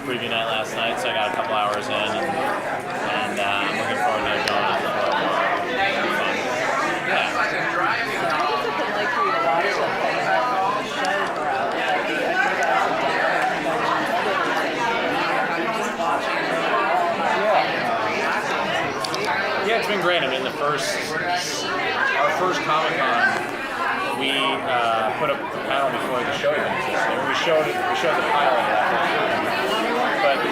preview night last night, so I got a couple hours in, and I'm looking forward to going out for a while. Yeah. What's it been like for you to watch the show grow? Like, you guys have done just watching it all. Yeah, it's been great. I mean, our first Comic-Con, we put up the panel before the show even existed. We showed the pilot of that first show. But the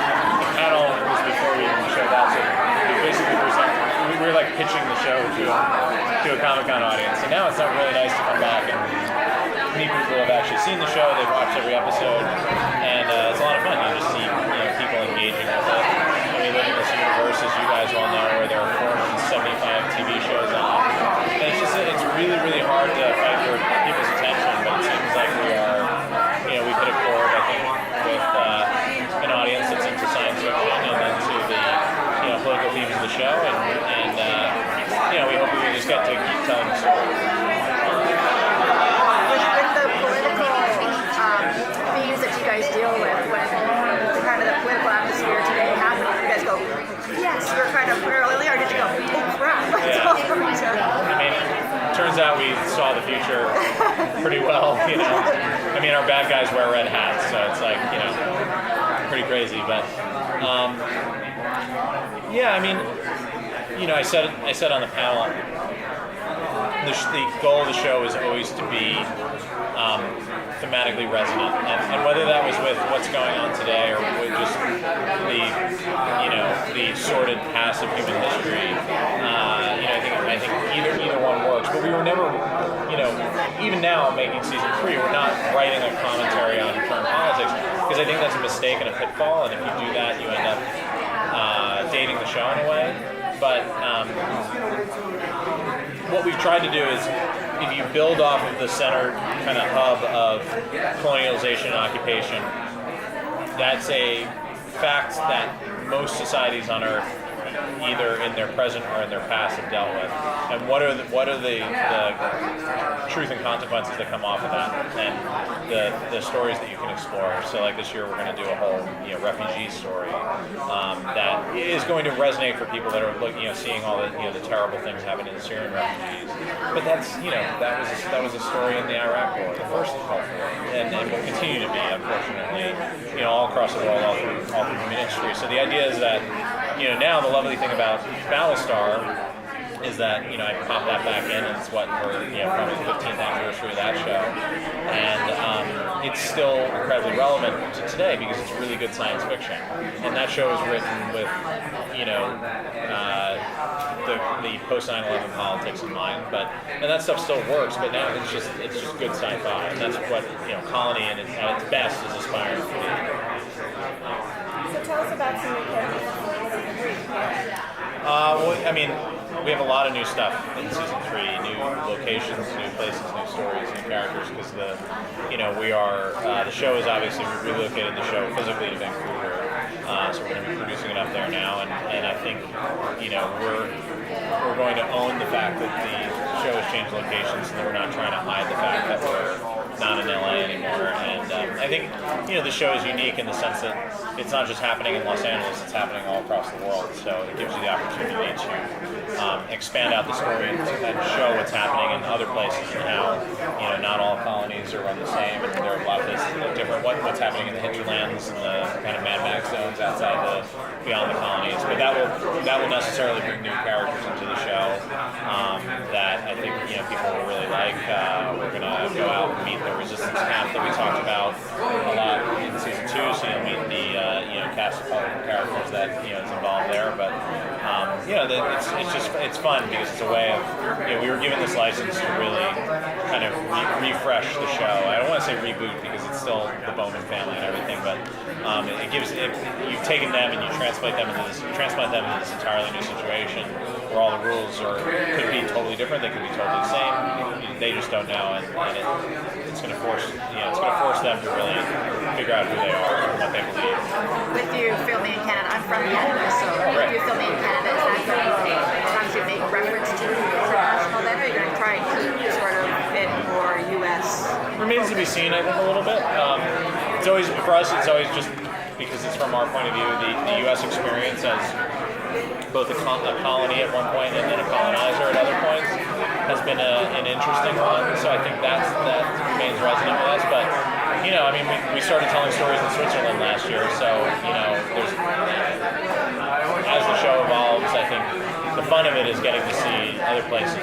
panel was before we even showed that, so we basically we were like pitching the show to a Comic-Con audience. And now it's not really nice to come back and meet people who have actually seen the show, they've watched every episode, and it's a lot of fun. You just see people engaging with it. And we live in this universe, as you guys all know, where there are 475 TV shows on. And it's really, really hard to fight for people's attention, but it seems like we've hit a chord, I think, with an audience that's into science fiction and into the political themes of the show, and we hope we just get to keep telling the story. With the political themes that you guys deal with, when the kind of the political atmosphere today happens, you guys go, yes, you're kind of early, or did you go, oh crap? Yeah. I mean, it turns out we saw the future pretty well, I mean, our bad guys wear red hats, so it's like, pretty crazy, but yeah, I mean, I said on the panel, the goal of the show is always to be thematically resonant, and whether that was with what's going on today or with just the sordid past of human history, I think either one works. But we were never, even now making season 3, we're not writing a commentary on current politics, because I think that's a mistake and a pitfall, and if you do that, you end up dating the show in a way. But what we've tried to do is, if you build off of the center kind of hub of colonialization and occupation, that's a fact that most societies on Earth, either in their present or in their past, have dealt with. And what are the truth and consequences that come off of that, and the stories that you can explore. So like this year we're going to do a whole refugee story that is going to resonate for people that are seeing all the terrible things happening to the Syrian refugees. But that's that was a story in the Iraq War, the first Gulf War, and will continue to be, unfortunately, all across the world, all through human history. So the idea is that now the lovely thing about Battlestar is that I pop that back in, and it's probably the 15th anniversary of that show, and it's still incredibly relevant to today because it's really good science fiction, and that show is written with the post 9/11 politics in mind, and that stuff still works, but now it's just good sci-fi, and that's what Colony at its best is aspiring to be. So tell us about some of your characters. I mean, we have a lot of new stuff in season 3, new locations, new places, new stories, new characters, because the show is obviously, we relocated the show physically to Vancouver, so we're going to be producing it up there now, and I think, we're going to own the fact that the show has changed locations, and we're not trying to hide the fact that we're not in LA anymore, and I think, the show is unique in the sense that it's not just happening in Los Angeles, it's happening all across the world, so it gives you the opportunity to expand out the story and show what's happening in other places, and how, not all colonies are run the same, and there are a lot of places that look different, what's happening in the hinterlands and the kind of Mad Max zones outside beyond the colonies, but that will necessarily bring new characters into the show that I think, people will really like. We're going to go out and meet the resistance camp that we talked about a lot in season 2, so you'll meet the cast of colorful characters that is involved there. But it's fun because it's a way of we were given this license to really kind of refresh the show. I don't want to say reboot because it's still the Bowman family and everything, but you've taken them and you transplant them into this entirely new situation where all the rules could be totally different. They could be totally the same. They just don't know, and it's going to force them to really figure out who they are and what they believe. With you filming in Canada, I'm from Canada, so with you filming in Canada, is that going to sometimes you make reference to international then, or are you going to try and keep sort of it more U.S.? Remains to be seen, I think, a little bit. It's always, for us, it's always just because it's from our point of view, the U.S. experience as both a colony at one point and then a colonizer at other points has been an interesting one. So I think that remains resonant with us. But I mean, we started telling stories in Switzerland last year, so as the show evolves, I think the fun of it is getting to see other places,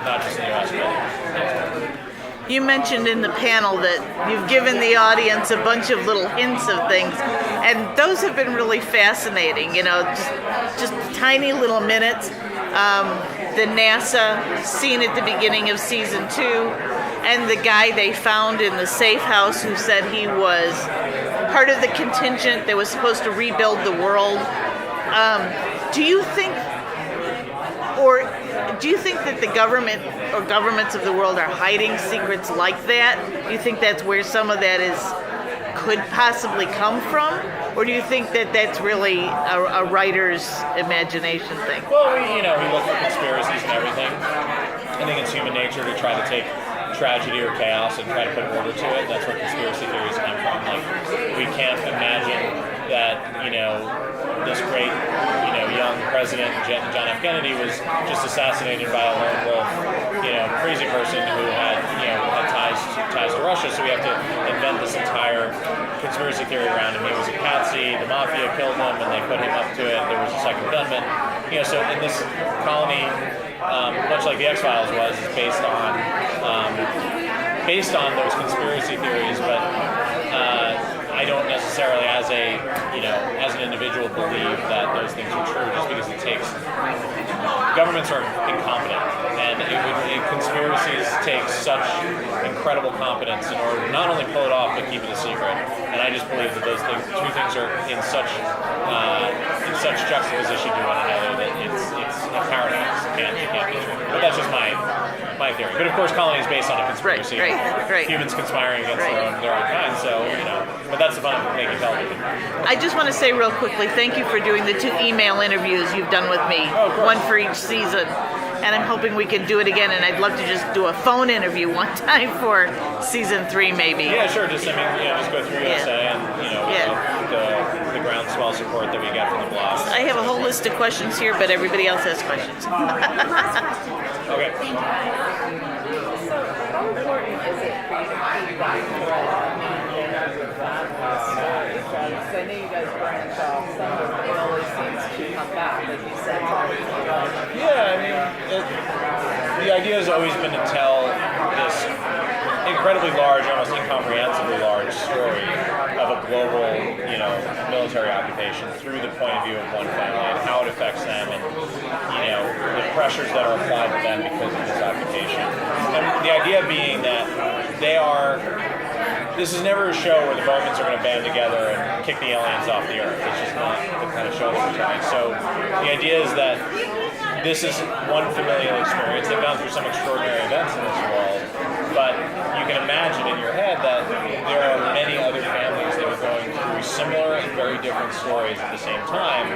not just in the U.S. but You mentioned in the panel that you've given the audience a bunch of little hints of things, and those have been really fascinating. Just tiny little minutes. The NASA scene at the beginning of season 2, and the guy they found in the safe house who said he was part of the contingent that was supposed to rebuild the world. Do you think that the government or governments of the world are hiding secrets like that? Do you think that's where some of that could possibly come from? Or do you think that that's really a writer's imagination thing? Well, we look for conspiracies and everything. I think it's human nature to try to take tragedy or chaos and try to put order to it. That's where conspiracy theories come from. Like, we can't imagine that, this great, young president, John F. Kennedy, was just assassinated by a lone wolf, crazy person who had ties to Russia. So we have to invent this entire conspiracy theory around him. He was a patsy, the mafia killed him, and they put him up to it. There was a second gunman. So in this colony, much like the X-Files was, is based on those conspiracy theories, but I don't necessarily, as an individual, believe that those things are true, just because it takes governments are incompetent, and conspiracies take such incredible competence in order to not only pull it off but keep it a secret. And I just believe that those two things are in such juxtaposition to one another that it's a paradox. It can't be true. But that's just my theory. But of course, Colony is based on a conspiracy. Right. Humans conspiring against their own kind. So but that's the fun of making television. I just want to say real quickly, thank you for doing the 2 email interviews you've done with me, one for each season. And I'm hoping we can do it again, and I'd love to just do a phone interview one time for season 3, maybe. Yeah, sure. Just go through USA and the groundswell support that we get from the blogs. I have a whole list of questions here, but everybody else has questions. Okay. How important is it for you to keep that because I know you guys branch off some of it always seems to come back, like you said. Yeah, I mean, the idea has always been to tell this incredibly large, almost incomprehensibly large story of a global, military occupation through the point of view of one family and how it affects them, and the pressures that are applied to them because of this occupation. And the idea being that this is never a show where the Bowmans are going to band together and kick the aliens off the Earth. It's just not the kind of show that we're telling. So the idea is that this is one familial experience. They've gone through some extraordinary events in this world, but you can imagine in your head that there are many other families that are going through similar and very different stories at the same time,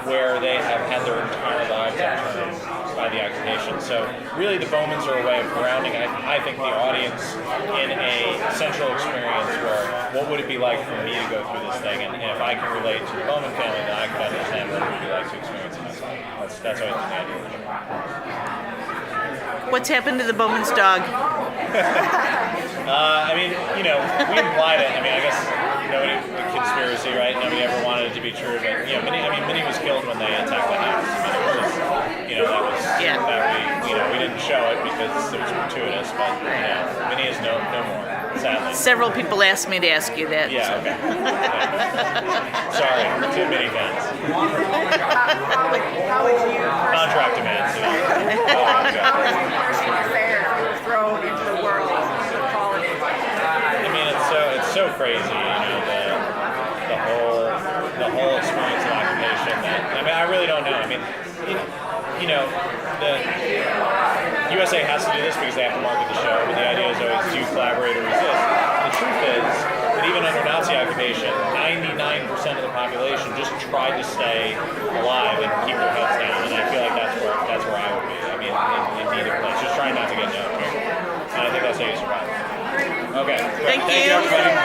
where they have had their entire lives upturned by the occupation. So really the Bowmans are a way of grounding, I think, the audience in a central experience where what would it be like for me to go through this thing, and if I can relate to the Bowman family, then I can understand what it would be like to experience it myself. That's always the idea. What's happened to the Bowman's dog? I mean, we implied it. I mean, I guess nobody, conspiracy, right? Nobody ever wanted it to be true, but Minnie was killed when they attacked the house. We didn't show it because it was gratuitous, but Minnie is no more, sadly. Several people asked me to ask you that. Yeah, okay. Sorry, too many fans. How would you Contract demands. how would you personally fare if you were thrown into the world of colony? I mean, it's so crazy, the whole experience of occupation. I really don't know. I mean, the USA has to do this because they have to market the show, but the idea is always do collaborate or resist. The truth is that even under Nazi occupation, 99% of the population just tried to stay alive and keep their heads down, and I feel like that's where I would be. I mean, in neither place, just trying not to get known here. And I think that's how you survive. Okay. Thank you. Everybody.